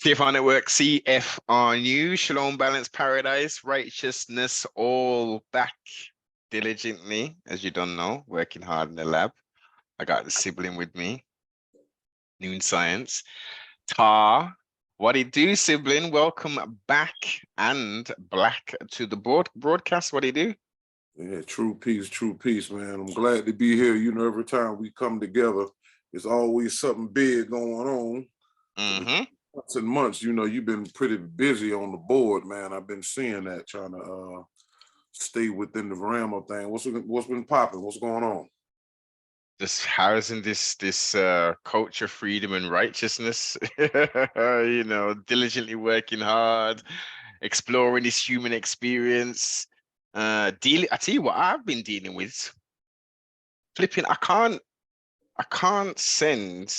CFR Network, CFR News, Shalom, Balance, Paradise, Righteousness, all back diligently, as you don't know, working hard in the lab. I got the sibling with me, Noon Science. Tar, what do you do, sibling? Welcome back and black to the broadcast. What do you do? Yeah, true peace, man. I'm glad to be here. You know, every time we come together, there's always something big going on. Months and months, you know, you've been pretty busy on the board, man. I've been seeing that, trying to stay within the realm of things. What's been popping? What's going on? Just housing this culture, freedom, and righteousness. You know, diligently working hard, exploring this human experience. I tell you what I've been dealing with. Flipping, I can't send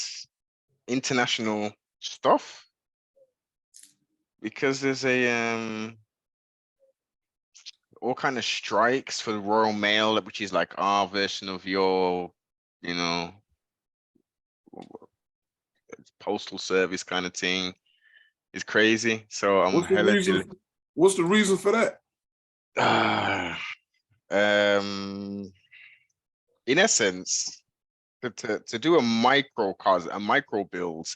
international stuff because there's a all kind of strikes for the Royal Mail, which is like our version of your, you know, postal service kind of thing. Is crazy. So I'm what's the reason for that? In essence, to do a micro build,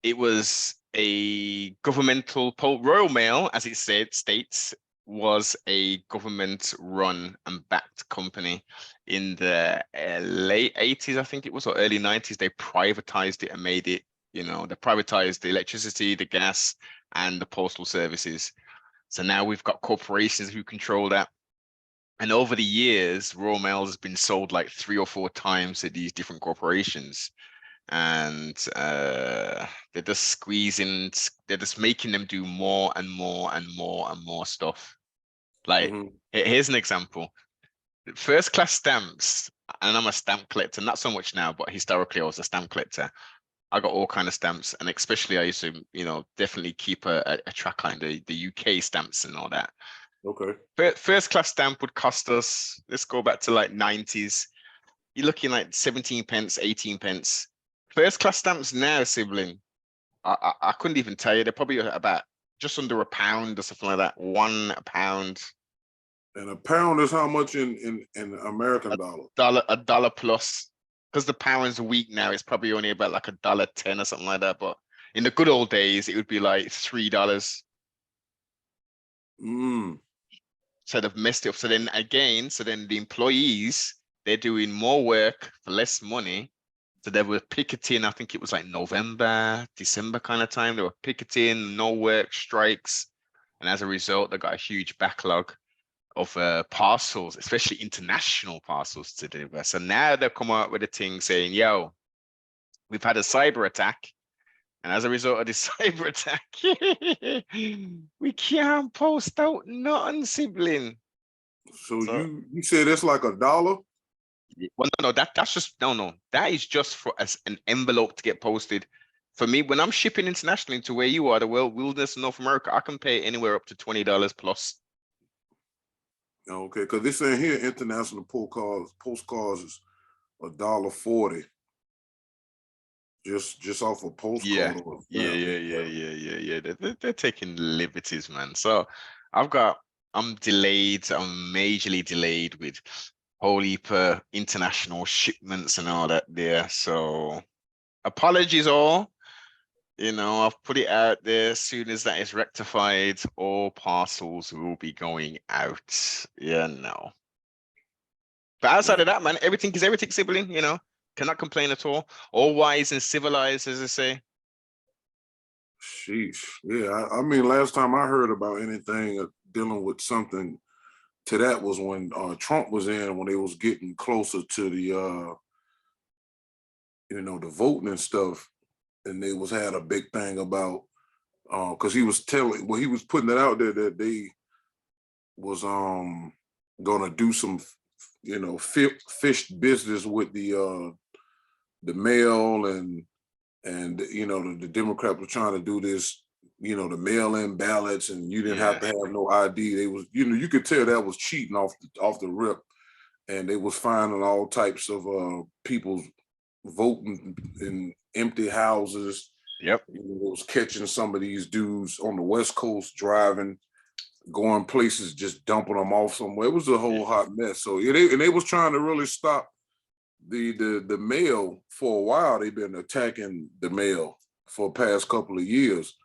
it was a governmental Royal Mail, as it states, was a government-run and backed company in the late 80s, I think it was, or early 90s. They privatized it and made it, you know, they privatized the electricity, the gas, and the postal services. So now we've got corporations who control that. And over the years, Royal Mail has been sold like 3 or 4 times to these different corporations. And they're just squeezing, they're just making them do more and more and more and more stuff. Like, here's an example. First class stamps, and I'm a stamp collector, not so much now, but historically I was a stamp collector. I got all kind of stamps, and especially I used to, you know, definitely keep a track on the UK stamps and all that. Okay. First class stamp would cost us, let's go back to like 90s. You're looking like 17 pence, 18 pence. First class stamps now, sibling, I couldn't even tell you. They're probably about just under £1 or something like that. £1. And £1 is how much in American dollars? A dollar plus. Because the pound's weak now, it's probably only about like $1.10 or something like that. But in the good old days, it would be like $3. So they've messed it up. So then again, the employees, they're doing more work for less money. So they were picketing, I think it was like November, December kind of time. They were picketing, no work, strikes. And as a result, they got a huge backlog of parcels, especially international parcels to deliver. So now they've come out with a thing saying, yo, we've had a cyber attack. And as a result of this cyber attack, we can't post out nothing, sibling. So you said it's like $1? Well, no, that's just no. That is just for as an envelope to get posted. For me, when I'm shipping internationally to where you are, the wilderness, North America, I can pay anywhere up to $20 plus. Okay, because this saying here, international postcards is $1.40. Just off a postcard. Yeah. They're taking liberties, man. So I'm delayed. I'm majorly delayed with whole heap of international shipments and all that there. So apologies all. You know, I've put it out there. As soon as that is rectified, all parcels will be going out. Yeah, no. But outside of that, man, everything is everything, sibling, you know. Cannot complain at all. All wise and civilized, as they say. Sheesh. Yeah, I mean, last time I heard about anything dealing with something to that was when Trump was in, when they was getting closer to the, you know, the voting and stuff. And they had a big thing about, because he was he was putting it out there that they was gonna do some, you know, fish business with the mail and you know, the Democrats were trying to do this, you know, the mail-in ballots, and you didn't have to have no ID. They was, you know, you could tell that was cheating off the rip, and they was finding all types of people's voting in empty houses. Yep. You know, it was catching some of these dudes on the West Coast driving, going places, just dumping them off somewhere. It was a whole hot mess. So they was trying to really stop the mail for a while. They've been attacking the mail for the past couple of years.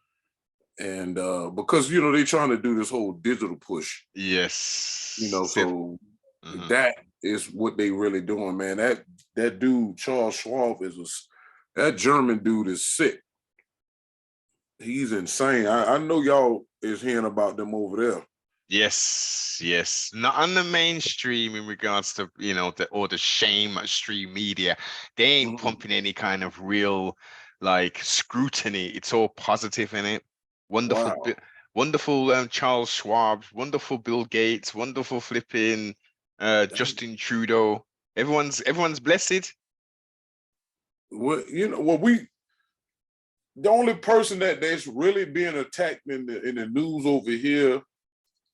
And because they're trying to do this whole digital push. Yes. So that is what they really doing, man. That dude, Charles Schwab, that German dude is sick. He's insane. I know y'all is hearing about them over there. Yes. Not on the mainstream in regards to, the shame stream media. They ain't pumping any kind of real like scrutiny. It's all positive in it. Wonderful, Wow. wonderful Charles Schwab, wonderful Bill Gates, wonderful flipping Justin Trudeau. Everyone's blessed. Well, the only person that's really being attacked in the news over here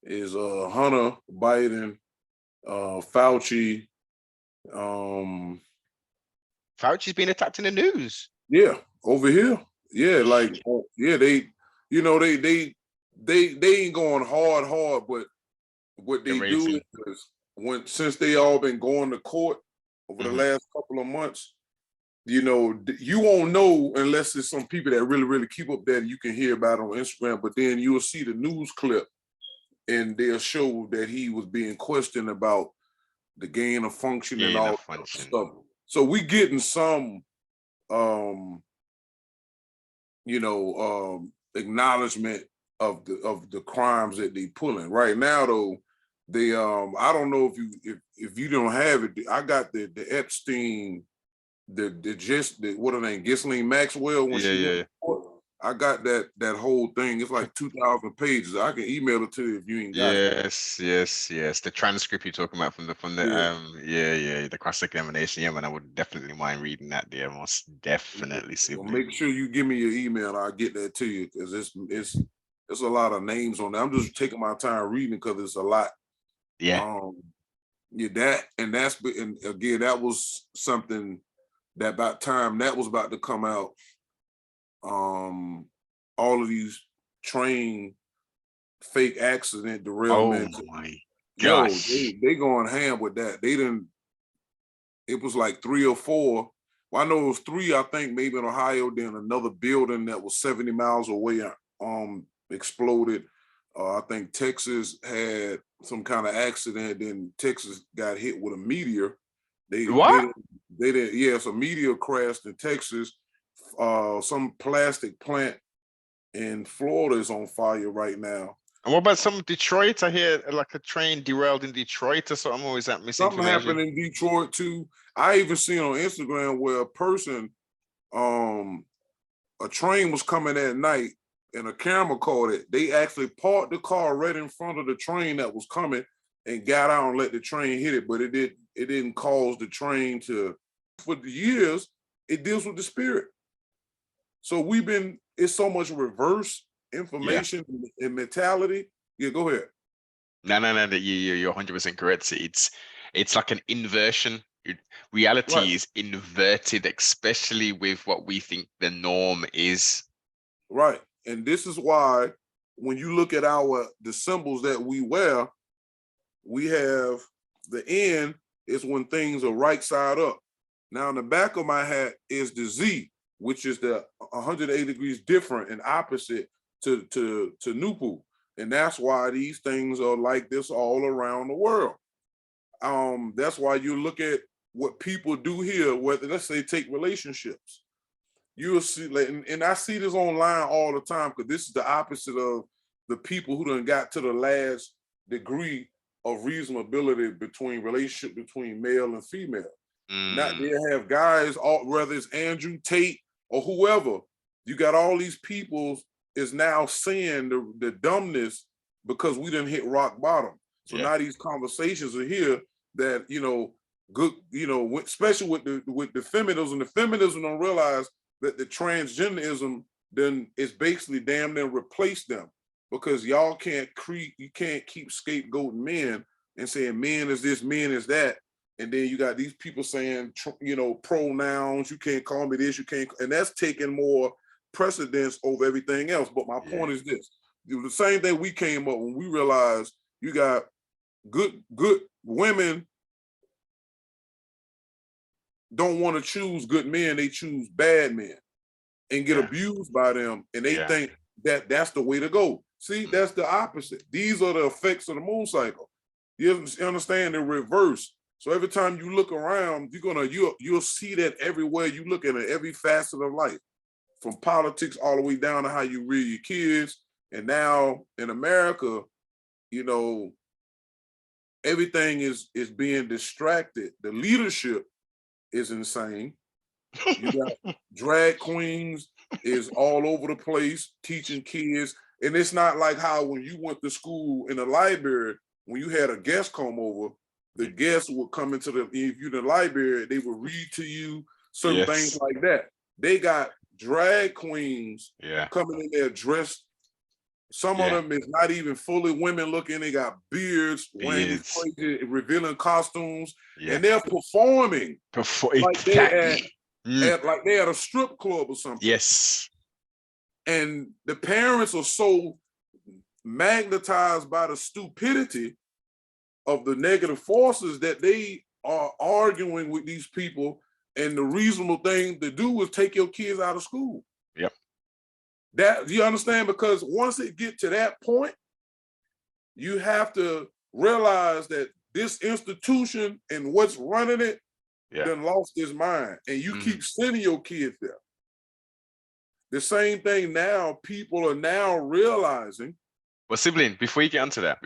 is Hunter Biden, Fauci. Fauci's being attacked in the news. Yeah, over here. Yeah, like they ain't going hard, but what they do is since they all been going to court over the last couple of months, you won't know unless it's some people that really, really keep up that you can hear about on Instagram, but then you'll see the news clip and they'll show that he was being questioned about the gain of function and all that stuff. So we getting some acknowledgement of the crimes that they pulling. Right now though, they I don't know if you don't have it, I got the Epstein, what her name, Ghislaine Maxwell when she went to court. I got that whole thing. It's like 2,000 pages. I can email it to you if you ain't got it. Yes. The transcript you're talking about from the the cross-examination. Yeah, man, I would definitely mind reading that there. Most definitely. Well, make sure you give me your email. I'll get that to you because it's a lot of names on there. I'm just taking my time reading because it's a lot. Yeah. And again, that was something that about time that was about to come out. All of these train fake accident derailments. Oh my gosh. They going ham with that. It was like 3 or 4. Well, I know it was 3, I think, maybe in Ohio, then another building that was 70 miles away exploded. I think Texas had some kind of accident, then Texas got hit with a meteor. They didn't, yes, a meteor crashed in Texas. Some plastic plant in Florida is on fire right now. And what about some Detroit? I hear like a train derailed in Detroit or something. Or is that misinformation? Something happened in Detroit too. I even seen on Instagram where a person, a train was coming at night and a camera caught it. They actually parked the car right in front of the train that was coming and got out and let the train hit it, but it didn't cause the train to. For the years, it deals with the spirit. So it's so much reverse information and mentality. Yeah, go ahead. No, you're 100% correct. It's like an inversion. Reality is inverted, especially with what we think the norm is. Right. And this is why when you look at the symbols that we wear, we have the N is when things are right side up. Now, in the back of my hat is the Z, which is the 180 degrees different and opposite to TARNOOPOOH. And that's why these things are like this all around the world. That's why you look at what people do here, whether, let's say, take relationships. You'll see, and I see this online all the time because this is the opposite of the people who done got to the last degree of reasonability between relationship between male and female. Not they have guys, whether it's Andrew Tate or whoever, you got all these people is now seeing the dumbness because we didn't hit rock bottom. So now these conversations are here that, good, especially with the feminism. The feminism don't realize that the transgenderism then is basically damn near replace them because y'all can't keep scapegoating men and saying men is this, men is that. And then you got these people saying, you know, pronouns, you can't call me this, you can't, and that's taking more precedence over everything else. But my point is this, the same thing we came up when we realized you got good women don't want to choose good men, they choose bad men and get abused by them, and they think that that's the way to go. See, that's the opposite. These are the effects of the moon cycle. You understand the reverse. So every time you look around, you'll see that everywhere you look at it, every facet of life, from politics all the way down to how you rear your kids. And now in America, you know, everything is being distracted. The leadership is insane. You got drag queens is all over the place teaching kids. And it's not like how when you went to school in the library, when you had a guest come over, the guests would come into if you're in the library, they would read to you, certain things like that. They got drag queens coming in there dressed. Some of them is not even fully women looking. They got beards, wearing these crazy, revealing costumes, and they're performing like they like they at a strip club or something. Yes. And the parents are so magnetized by the stupidity of the negative forces that they are arguing with these people, and the reasonable thing to do is take your kids out of school. Yep. That, you understand? Because once it get to that point, you have to realize that this institution and what's running it done lost his mind, and you keep sending your kids there. The same thing now, people are now realizing. Well, sibling, before you get onto that,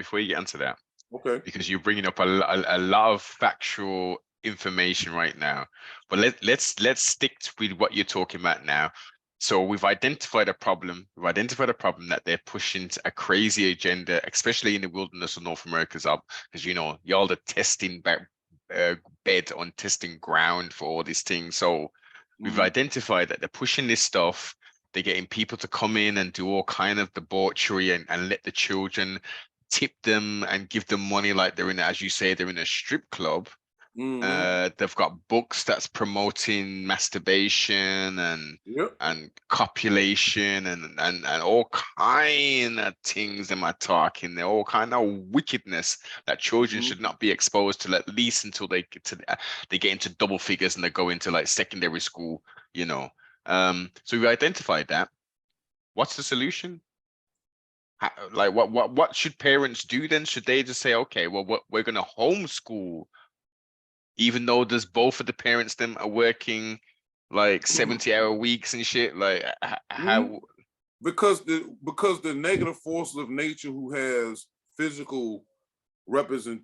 okay, because you're bringing up a lot of factual information right now, but let's stick with what you're talking about now. So we've identified a problem. We've identified a problem that they're pushing a crazy agenda, especially in the wilderness of North America's up, because you know y'all the testing bed on testing ground for all these things. So we've identified that they're pushing this stuff. They're getting people to come in and do all kind of debauchery and let the children tip them and give them money like they're in, as you say, they're in a strip club. They've got books that's promoting masturbation and copulation and all kind of things in my talking. They're all kind of wickedness that children should not be exposed to, at least until they get into double figures and they go into like secondary school, you know. So we identified that. What's the solution? Like what should parents do then? Should they just say, okay, well, we're going to homeschool, even though there's both of the parents them are working like 70-hour weeks and shit? Like how? Because the negative forces of nature, who has physical representative,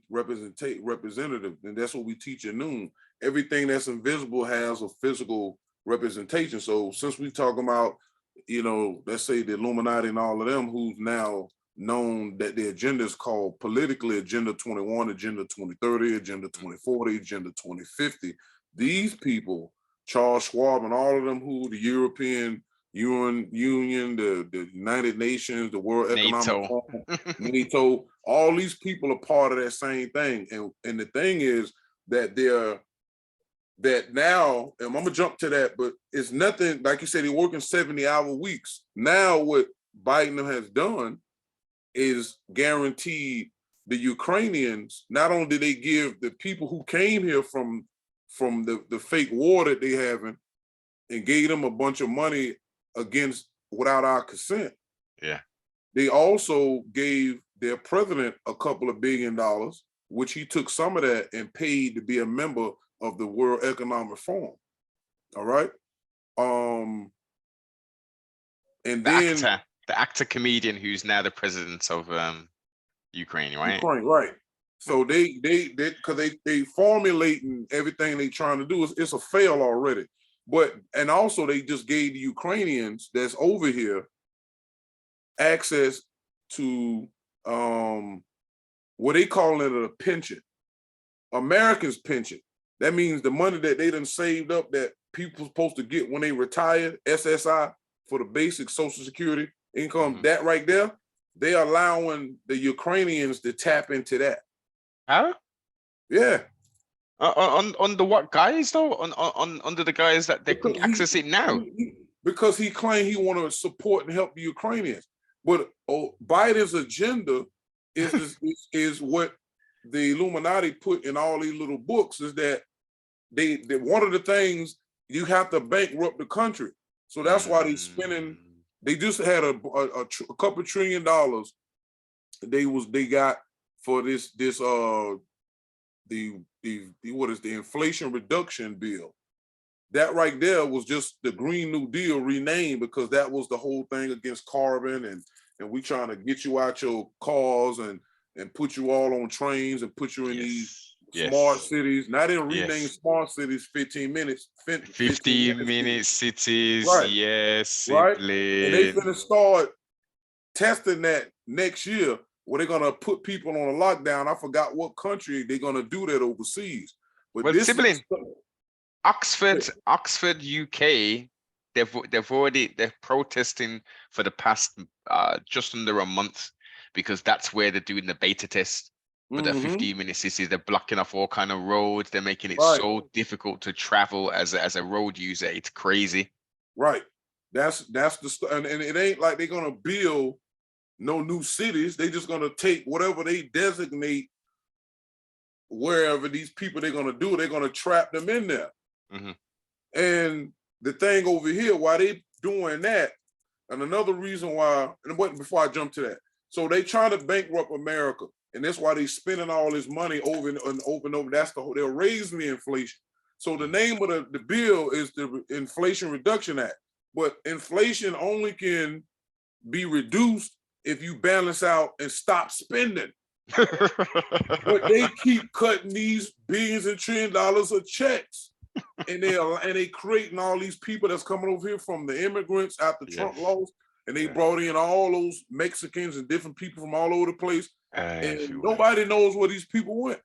and that's what we teach at noon. Everything that's invisible has a physical representation. So since we talking about, you know, let's say the Illuminati and all of them, who's now known that their agenda is called politically Agenda 21, Agenda 2030, Agenda 2040, Agenda 2050. These people, Charles Schwab and all of them, who the European Union, the United Nations, the World Economic Forum, NATO, all these people are part of that same thing. And the thing is that that now, and I'm gonna jump to that, but it's nothing, like you said, they're working 70-hour weeks. Now what Biden has done is guaranteed the Ukrainians, not only did they give the people who came here from the fake war that they having and gave them a bunch of money without our consent. Yeah. They also gave their president a couple of $1 billion, which he took some of that and paid to be a member of the World Economic Forum. All right. And then the actor comedian who's now the president of Ukraine, right? Ukraine, right. So they because they formulating everything they trying to do. It's a fail already. And also they just gave the Ukrainians that's over here access to what they call it a pension, Americans' pension. That means the money that they done saved up that people supposed to get when they retire, SSI, for the basic Social Security income, that right there, they are allowing the Ukrainians to tap into that. Huh? Yeah. Under what guise though? Under the guise that they can Because access it now. because he claimed he want to support and help the Ukrainians. But Biden's agenda is what the Illuminati put in all these little books, is that they one of the things, you have to bankrupt the country. So that's why they spending. They just had a couple $1 trillion they got for this the what is the Inflation Reduction Bill. That right there was just the Green New Deal renamed, because that was the whole thing against carbon, and we trying to get you out your cars and put you all on trains and put you in these smart cities. Now they rename smart cities 15 minutes. 15-minute cities. Right. Yes. Right. Sibling. And they finna start testing that next year, where they're gonna put people on a lockdown. I forgot what country they're gonna do that overseas. But Well, this sibling, Oxford, UK, they're protesting for the past just under a month, because that's where they're doing the beta test for the 15-minute cities. They're blocking off all kind of roads. They're making it so difficult to travel as a road user. It's crazy. Right. That's the and it ain't like they're gonna build no new cities. They just gonna take whatever they designate, wherever these people they're gonna do, they're gonna trap them in there. And the thing over here, why they doing that, and another reason why, and before I jump to that, so they trying to bankrupt America, and that's why they spending all this money over and over. That's they're raising the inflation. So the name of the bill is the Inflation Reduction Act, but inflation only can be reduced if you balance out and stop spending. But they keep cutting these billions and $1 trillion of checks. And they creating all these people that's coming over here from the immigrants after Trump lost, and they brought in all those Mexicans and different people from all over the place, and nobody knows where these people went.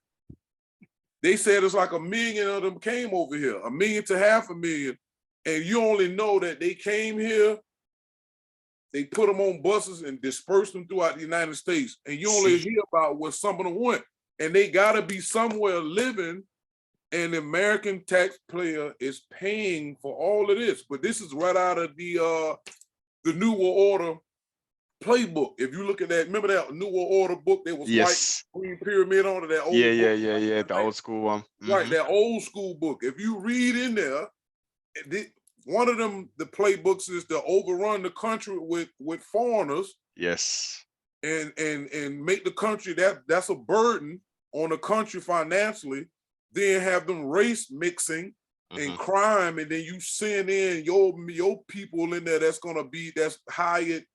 They said it's like 1 million of them came over here, 1 million to 500,000, and you only know that they came here. They put them on buses and dispersed them throughout the United States, and you only hear about where some of them went, and they gotta be somewhere living. And the American taxpayer is paying for all of this. But this is right out of the New World Order playbook. If you look at that, remember that New World Order book that was white, green pyramid on it, that old book? The old school one. Right, that old school book. If you read in there, one of them, the playbooks is to overrun the country with foreigners. Yes. And make the country, that's a burden on the country financially. Then have them race mixing and crime, and then you send in your people in there that's hired,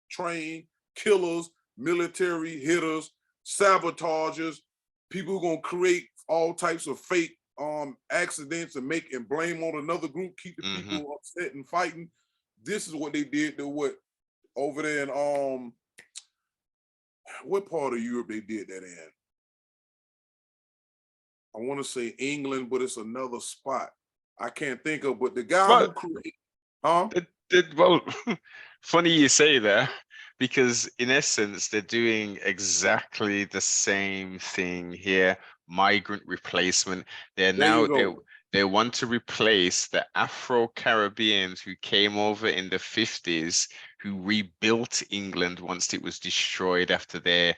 trained killers, military hitters, sabotagers, people who gonna create all types of fake accidents and blame on another group, keep the people upset and fighting. This is what they did to what over there in what part of Europe they did that in? I want to say England, but it's another spot I can't think of. But the guy who created, well, funny you say that, because in essence they're doing exactly the same thing here. Migrant replacement. They want to replace the Afro-Caribbeans who came over in the 50s, who rebuilt England once it was destroyed after their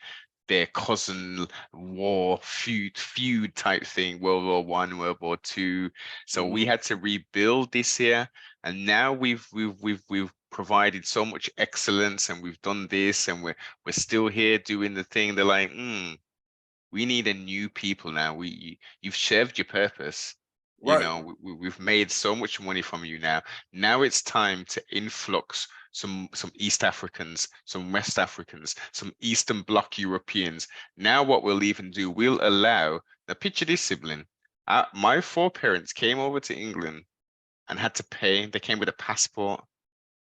cousin war feud type thing, World War I, World War II. So we had to rebuild this here, and now we've provided so much excellence, and we've done this, and we're still here doing the thing. They're like, we need a new people now. You've served your purpose. You know, we've made so much money from you now. Now it's time to influx some East Africans, some West Africans, some Eastern Bloc Europeans. Now what we'll even do, we'll allow, now picture this, sibling. My foreparents came over to England and had to pay. They came with a passport.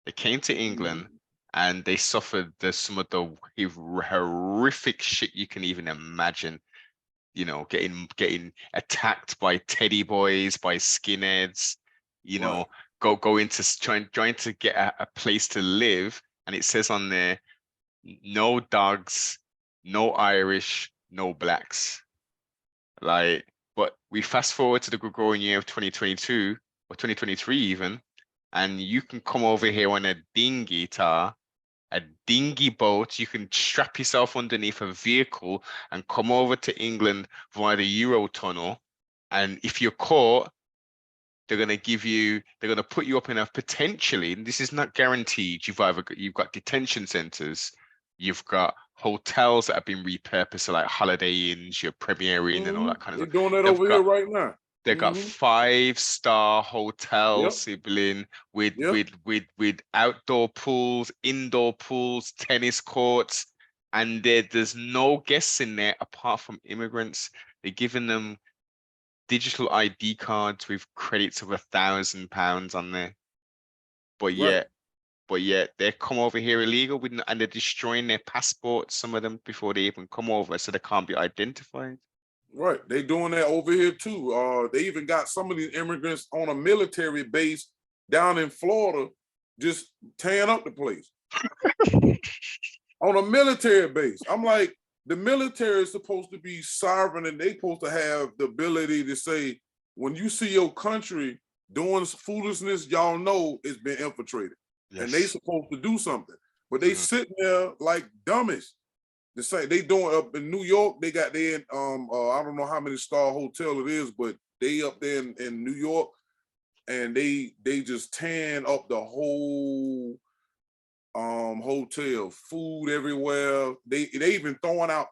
They came to England and they suffered some of the horrific shit you can even imagine. You know, getting attacked by teddy boys, by skinheads, you know, going to trying to get a place to live. And it says on there, no dogs, no Irish, no blacks. Like, But we fast forward to the Gregorian year of 2022 or 2023 even, and you can come over here on a dinghy, a dinghy boat. You can strap yourself underneath a vehicle and come over to England via the Eurotunnel. And if you're caught, they're going to put you up in a potentially, and this is not guaranteed, you've got detention centers, you've got hotels that have been repurposed, so like Holiday Inns, your Premier Inn, and all that kind of They're stuff. doing that over here right now. They've got 5-star hotels, sibling, with Yep. with outdoor pools, indoor pools, tennis courts, and there's no guests in there apart from immigrants. They're giving them digital ID cards with credits of £1,000 on there. But Right. yet they come over here illegal and they're destroying their passports, some of them, before they even come over, so they can't be identified. Right. They doing that over here too. They even got some of these immigrants on a military base down in Florida, just tearing up the place. On a military base. I'm like, the military is supposed to be sovereign, and they supposed to have the ability to say, when you see your country doing foolishness, y'all know it's been infiltrated. Yes. And they supposed to do something. But they sitting there like dummies. The same, they doing up in New York, they got there in I don't know how many star hotel it is, but they up there in New York, and they just tearing up the whole hotel, food everywhere. They even throwing out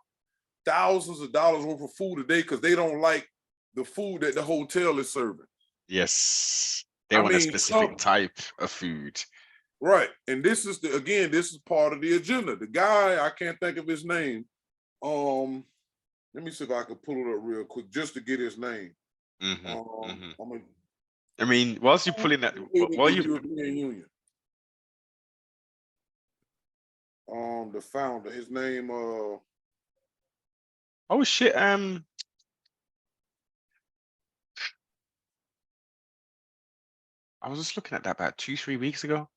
thousands of dollars worth of food a day because they don't like the food that the hotel is serving. Yes. They want a specific type of food. Right. And this is this is part of the agenda. The guy, I can't think of his name. Let me see if I can pull it up real quick just to get his name. I mean, whilst you're pulling that, while you European Union. The founder, his name oh shit, I was just looking at that about 2-3 weeks ago.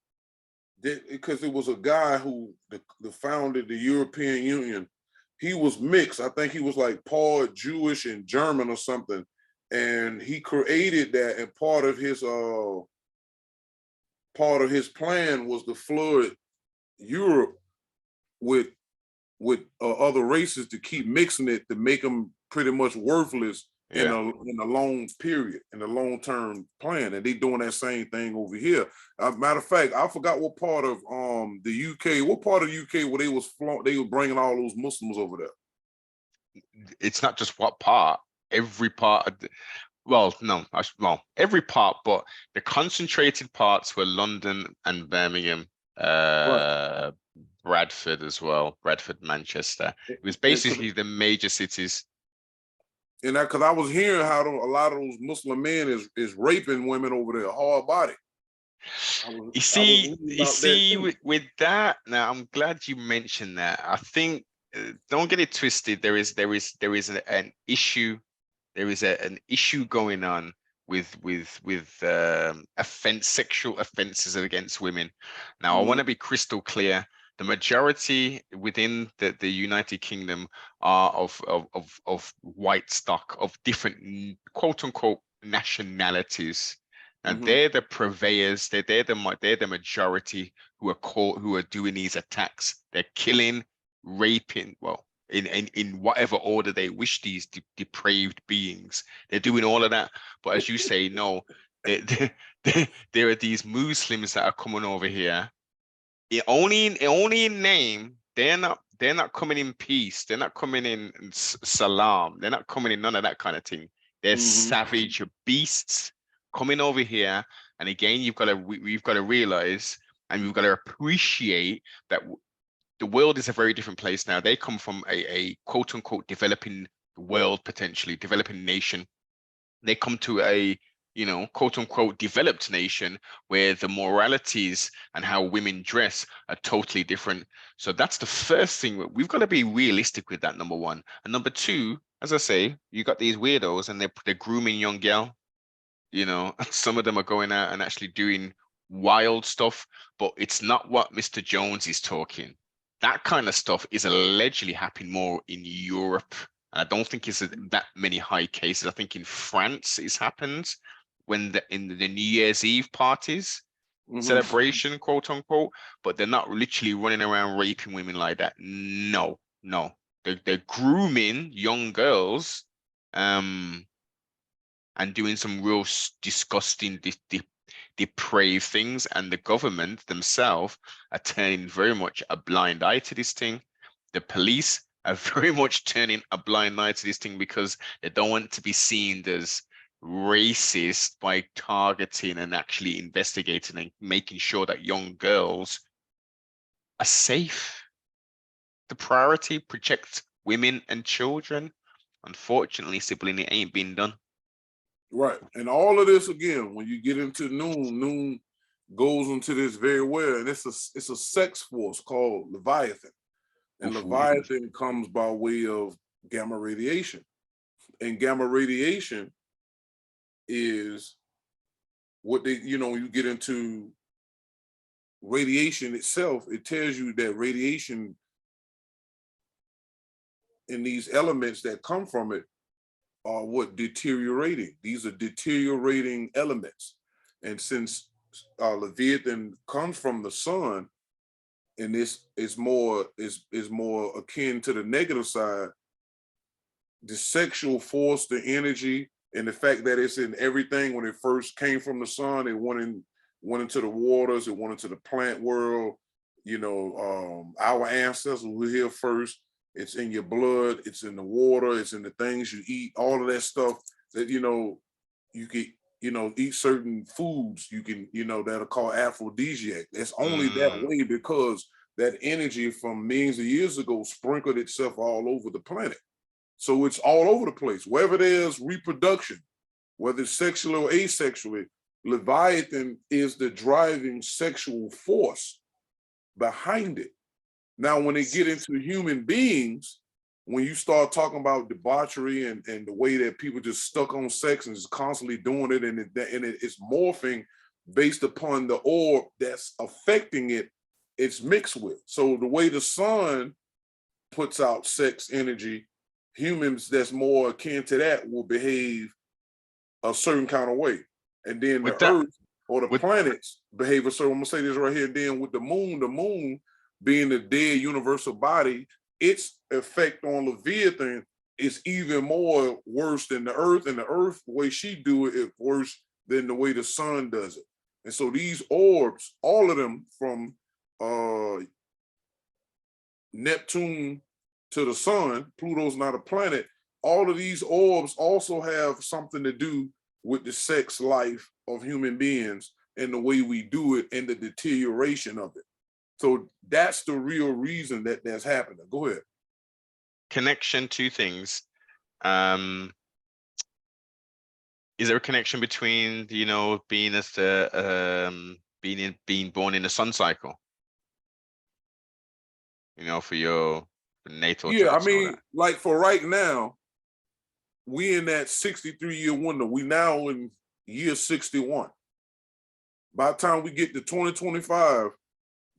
Because it was a guy who the founded the European Union. He was mixed. I think he was like part Jewish and German or something. And he created that, and part of his plan was to flood Europe with other races, to keep mixing it, to make them pretty much worthless in a long period, in a long-term plan. And they doing that same thing over here. Matter of fact, I forgot what part of the UK, what part of the UK where they were bringing all those Muslims over there. It's not just what part, every part of every part, but the concentrated parts were London and Birmingham, right. Bradford as well, Bradford, Manchester. It was basically the major cities. And because I was hearing how a lot of those Muslim men is raping women over there, hard body. You see, with that, now I'm glad you mentioned that. I think, don't get it twisted. There is an issue. There is an issue going on with sexual offenses against women. Now, I want to be crystal clear. The majority within the United Kingdom are of white stock, of different quote unquote nationalities. And they're the purveyors. They're the majority who are doing these attacks. They're killing, raping. Well, in whatever order they wish, these depraved beings. They're doing all of that. But as you say, no, there are these Muslims that are coming over here. Only in name. They're not coming in peace. They're not coming in salam. They're not coming in none of that kind of thing. They're savage beasts coming over here. And again, we've got to realize, and we've got to appreciate that the world is a very different place now. They come from a quote unquote developing world, potentially developing nation. They come to a quote unquote developed nation where the moralities and how women dress are totally different. So that's the first thing. We've got to be realistic with that, number one. And number two, as I say, you got these weirdos and they're grooming young girl. Some of them are going out and actually doing wild stuff, but it's not what Mr. Jones is talking. That kind of stuff is allegedly happening more in Europe And I don't think it's that many high cases. I think in France it's happened when in the New Year's Eve parties celebration, quote unquote, but they're not literally running around raping women like that. No, no. They're grooming young girls, and doing some real disgusting, depraved things, and the government themselves are turning very much a blind eye to this thing. The police are very much turning a blind eye to this thing because they don't want to be seen as racist by targeting and actually investigating and making sure that young girls are safe. The priority, protect women and children. Unfortunately, sibling, it ain't been done. Right. And all of this, again, when you get into Noon goes into this very well. And it's a sex force called Leviathan. And Leviathan comes by way of gamma radiation. And gamma radiation is what they, when you get into radiation itself, it tells you that radiation and these elements that come from it are what deteriorating. These are deteriorating elements. And since Leviathan comes from the sun, and this is more akin to the negative side, the sexual force, the energy, and the fact that it's in everything. When it first came from the sun, it went into the waters, it went into the plant world. Our ancestors were here first. It's in your blood, it's in the water, it's in the things you eat, all of that stuff that, you can, eat certain foods, you can, that are called aphrodisiac. It's only that way because that energy from millions of years ago sprinkled itself all over the planet. So it's all over the place. Wherever there's reproduction, whether it's sexually or asexually, Leviathan is the driving sexual force behind it. Now, when they get into human beings, when you start talking about debauchery and the way that people just stuck on sex and just constantly doing it, and it's morphing based upon the orb that's affecting it, it's mixed with. So the way the sun puts out sex energy, humans that's more akin to that will behave a certain kind of way. And then the earth or the planets behave a certain, I'm gonna say this right here, and then with the moon being the dead universal body, its effect on Leviathan is even more worse than the earth, and the earth, the way she do it, is worse than the way the sun does it. And so these orbs, all of them from Neptune to the sun, Pluto's not a planet, all of these orbs also have something to do with the sex life of human beings and the way we do it and the deterioration of it. So that's the real reason that that's happening. Go ahead. Connection to things. Is there a connection between, being as the being born in the sun cycle? For your natal yeah, charts. I mean, like for right now, we in that 63-year window. We now in year 61. By the time we get to 2025,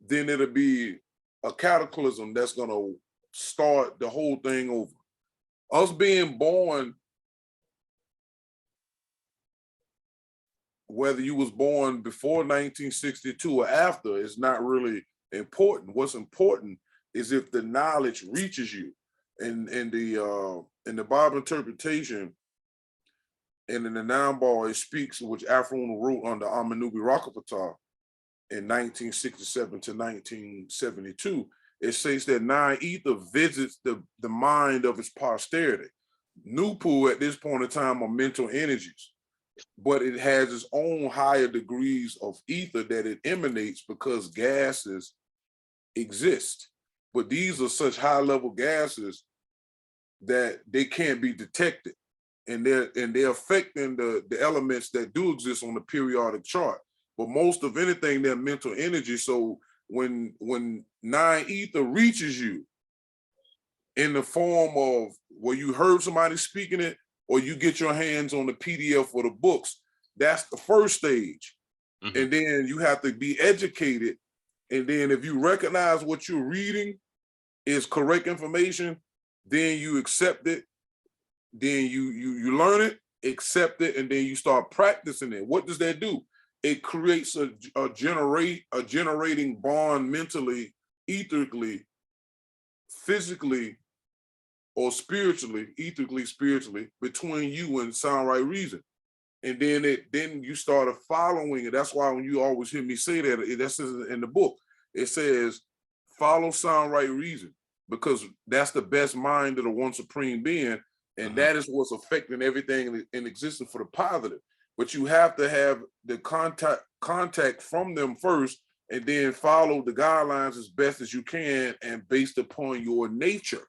then it'll be a cataclysm that's gonna start the whole thing over. Us being born, whether you was born before 1962 or after, is not really important. What's important is if the knowledge reaches you. And in the Bible interpretation, and in the Nambar, it speaks, which Afron wrote under Amenubi Rakapata in 1967 to 1972. It says that nine ether visits the mind of its posterity. Nupu at this point in time are mental energies, but it has its own higher degrees of ether that it emanates because gases exist. But these are such high level gases that they can't be detected. And they're affecting the elements that do exist on the periodic chart. But most of anything, they're mental energy. So when nine ether reaches you in the form of where you heard somebody speaking it, or you get your hands on the PDF or the books, that's the first stage. Mm-hmm. And then you have to be educated. And then if you recognize what you're reading is correct information, then you accept it then you learn it, accept it, and then you start practicing it. What does that do? It creates a generating bond mentally, ethically, physically, or spiritually, ethically, spiritually, between you and sound right reason. And then you started following it. That's why when you always hear me say that, that's in the book. It says, follow sound right reason, because that's the best mind of the one supreme being. And that is what's affecting everything in existence for the positive. But you have to have the contact from them first, and then follow the guidelines as best as you can and based upon your nature.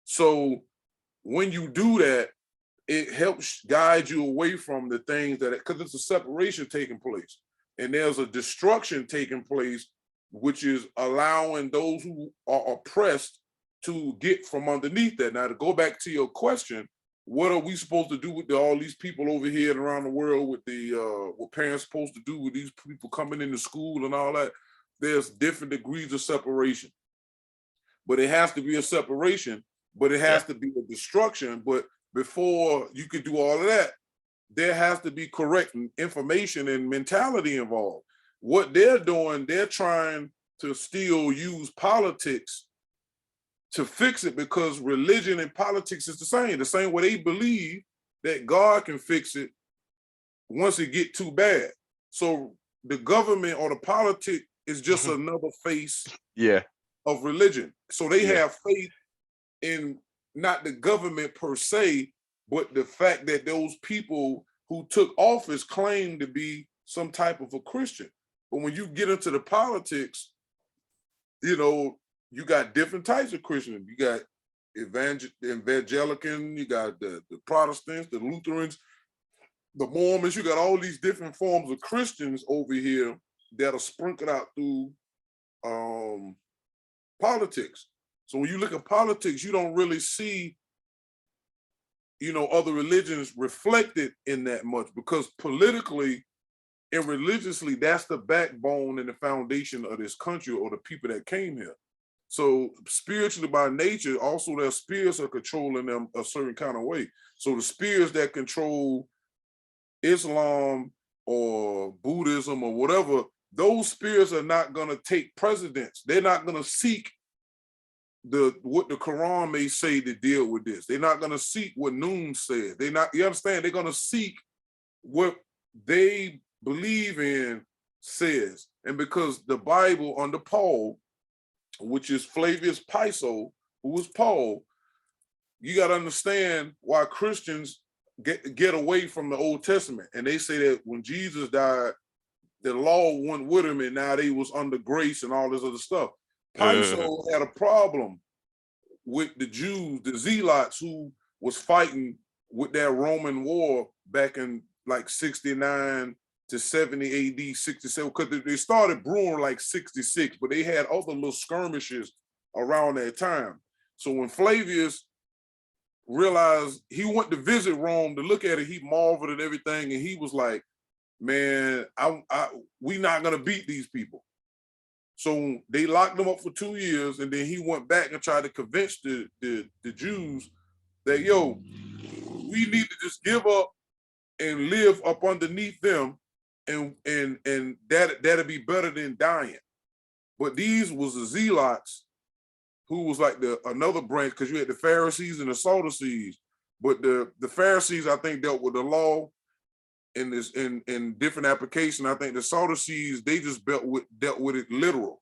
So when you do that, it helps guide you away from the things that, because it's a separation taking place and there's a destruction taking place, which is allowing those who are oppressed to get from underneath that. Now, to go back to your question, what are we supposed to do with all these people over here and around the world, with the what parents supposed to do with these people coming into school and all that? There's different degrees of separation, but it has to be a separation, but it has to be a destruction. But before you could do all of that, there has to be correct information and mentality involved. What they're doing, they're trying to still use politics to fix it, because religion and politics is the same way they believe that God can fix it once it get too bad. So the government or the politic is just another face of religion. So they have faith in not the government per se, but the fact that those people who took office claim to be some type of a Christian. But when you get into the politics, you know, you got different types of Christians. You got evangelican, you got the Protestants, the Lutherans, the Mormons. You got all these different forms of Christians over here that are sprinkled out through politics. So when you look at politics, you don't really see, you know, other religions reflected in that much, because politically and religiously, that's the backbone and the foundation of this country, or the people that came here. So spiritually, by nature, also their spirits are controlling them a certain kind of way. So the spirits that control Islam or Buddhism or whatever, those spirits are not going to take precedence. They're not going to seek what the Quran may say to deal with this. They're not going to seek what Noon said. They're not, you understand? They're going to seek what they believe in says. And because the Bible under Paul, which is Flavius Piso, who was Paul, you got to understand why Christians get away from the Old Testament. And they say that when Jesus died, the law went with him, and now they was under grace and all this other stuff. Piso had a problem with the Jews, the Zealots, who was fighting with that Roman war back in like 69 to 70 AD, 67, because they started brewing like 66, but they had other little skirmishes around that time. So when Flavius realized, he went to visit Rome to look at it, he marveled at everything, and he was like, man, we not gonna beat these people. So they locked him up for 2 years, and then he went back and tried to convince the Jews that, yo, we need to just give up and live up underneath them, and that'll be better than dying. But these was the Zealots, who was like another branch, because you had the Pharisees and the Sadducees. But the Pharisees, I think, dealt with the law in different application. I think the Sadducees, they just dealt with it literal.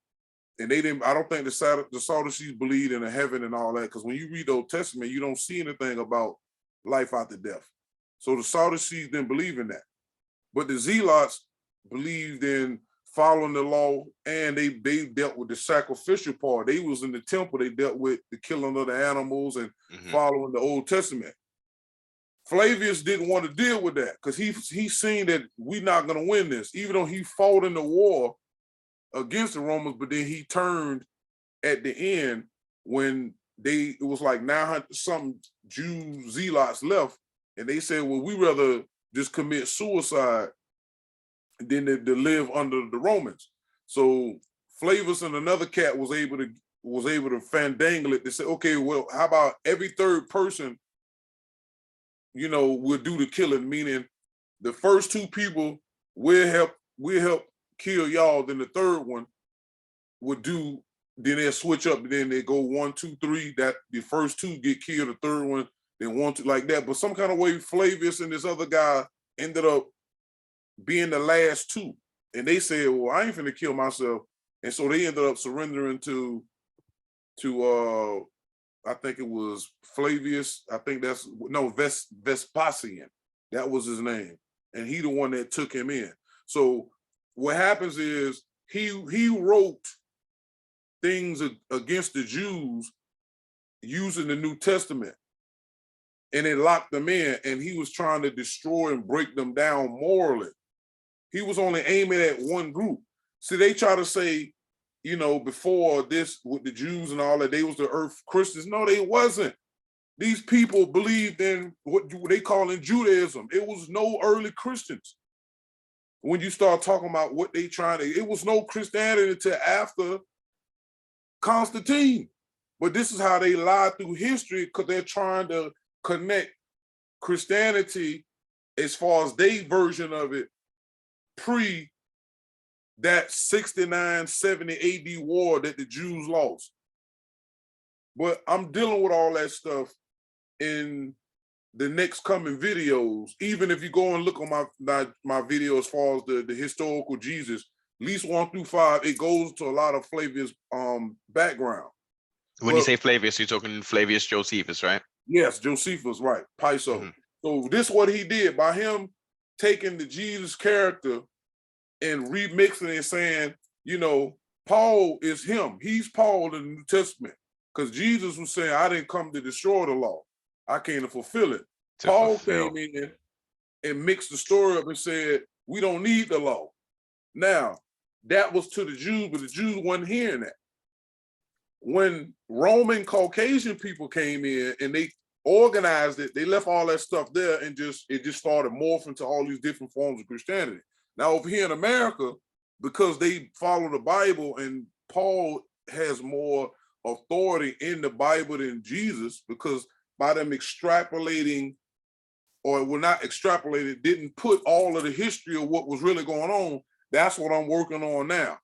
And they didn't, I don't think the Sadducees believed in a heaven and all that, because when you read the Old Testament, you don't see anything about life after death. So the Sadducees didn't believe in that. But the Zealots believed in following the law, and they dealt with the sacrificial part. They was in the temple, they dealt with the killing of the animals and following the Old Testament. Flavius didn't want to deal with that, because he seen that we're not going to win this, even though he fought in the war against the Romans. But then he turned at the end when it was like 900 something Jews, Zealots left, and they said, well, we rather just commit suicide than to live under the Romans. So Flavius and another cat was able to fandangle it to say, okay, well, how about every third person will do the killing, meaning the first two people we'll help kill y'all, then the third one would do, then they'll switch up, then they go 1, 2, 3, that the first two get killed, the third one, then 1, 2, like that. But some kind of way Flavius and this other guy ended up being the last two. And they said, well, I ain't finna kill myself. And so they ended up surrendering to I think it was Flavius. I think Vespasian. That was his name. And he the one that took him in. So what happens is he wrote things against the Jews using the New Testament, and it locked them in, and he was trying to destroy and break them down morally. He was only aiming at one group. See, they try to say, before this with the Jews and all that, they was the earth Christians. No, they wasn't. These people believed in what they call in Judaism. It was no early Christians. When you start talking about what they trying to, it was no Christianity until after Constantine. But this is how they lie through history, because they're trying to connect Christianity as far as their version of it pre that 69, 70 AD war that the Jews lost. But I'm dealing with all that stuff in the next coming videos. Even if you go and look on my video as far as the historical Jesus, at least 1 through 5, it goes to a lot of Flavius background. When you say Flavius, you're talking Flavius Josephus, right? Yes, Josephus, right, Piso. Mm-hmm. So this is what he did by him taking the Jesus character and remixing and saying, Paul is him. He's Paul in the New Testament. Because Jesus was saying, I didn't come to destroy the law. I came to fulfill it. Paul came in and mixed the story up and said, we don't need the law. Now, that was to the Jews, but the Jews wasn't hearing that. When Roman Caucasian people came in and they organized it, they left all that stuff there, and it just started morphing to all these different forms of Christianity. Now over here in America, because they follow the Bible and Paul has more authority in the Bible than Jesus, because by them extrapolating, or well, not extrapolated, didn't put all of the history of what was really going on. That's what I'm working on now,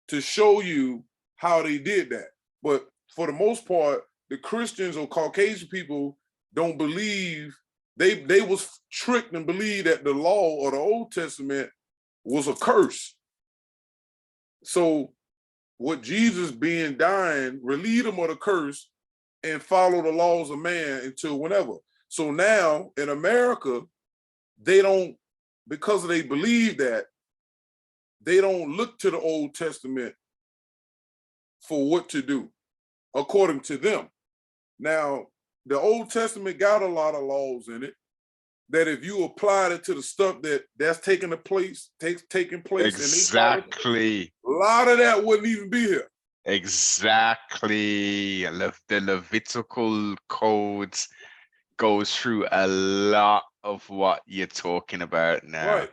to show you how they did that. But for the most part, the Christians or Caucasian people don't believe, they was tricked and believed that the law or the Old Testament was a curse. So what Jesus being dying relieved them of the curse and follow the laws of man until whenever. So now in America, they don't, because they believe that, they don't look to the Old Testament for what to do, according to them. Now, the Old Testament got a lot of laws in it that if you applied it to the stuff that's taking place, exactly, a lot of that wouldn't even be here. Exactly. The Levitical codes goes through a lot of what you're talking about now. Right.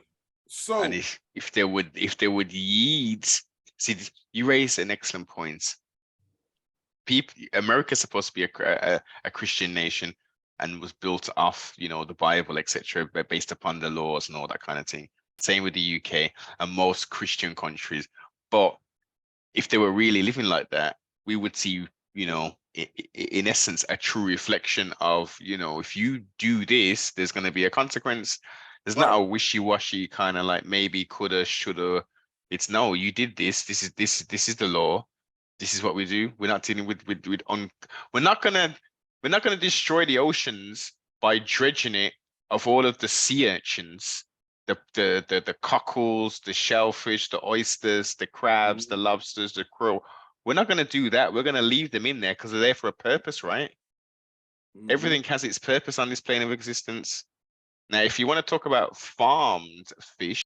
So, and if they would heed, see, you raise an excellent point. America's supposed to be a Christian nation and was built off, the Bible, etc., based upon the laws and all that kind of thing. Same with the UK and most Christian countries. But if they were really living like that, we would see, in essence, a true reflection of, if you do this, there's going to be a consequence. There's not a wishy-washy kind of like maybe, coulda, shoulda. It's no, you did this. This is the law. This is what we do. We're not dealing we're not gonna destroy the oceans by dredging it of all of the sea urchins, the cockles, the shellfish, the oysters, the crabs, the lobsters, the krill. We're not gonna do that. We're gonna leave them in there because they're there for a purpose, right? Everything has its purpose on this plane of existence. Now, if you want to talk about farmed fish,